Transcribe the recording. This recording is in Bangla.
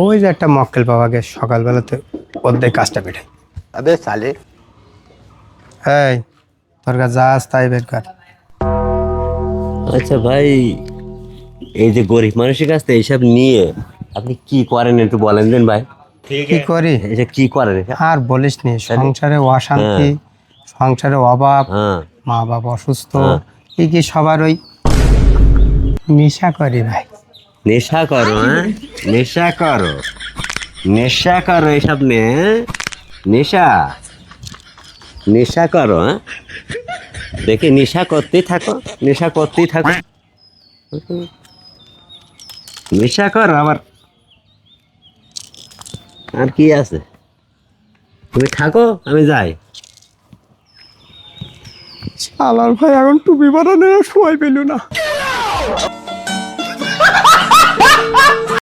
ওই যে একটা মক্কেল বাবাকে সকালবেলাতে অর্ধেক কাজটা পেটাই। अबे साले। এই তোর কাছে যা আছে তাই বের কর। আচ্ছা ভাই, এই যে গরিব মানুষের কাছ থেকে এইসব নিয়ে আপনি কি করেন একটু বলেন দেন ভাই। কি করি এটা কি করেন এটা? আর বলিস নি, সংসারে অশান্তি, সংসারে অভাব, হ্যাঁ মা বাবা অসুস্থ, হ্যাঁ। কি কি সবার ওই নেশা করি ভাই। নেশা করো? হ্যাঁ, নেশা করো, নেশা করো এইসব নিয়ে? নেশা, নেশা করো? হ্যাঁ, দেখি নেশা করতেই থাকো, নেশা করতেই থাকো, নেশা করো আবার। আর কি আছে, তুমি থাকো আমি যাই। শালার ভাই এখন টুপি বানানোর সময় পেল না।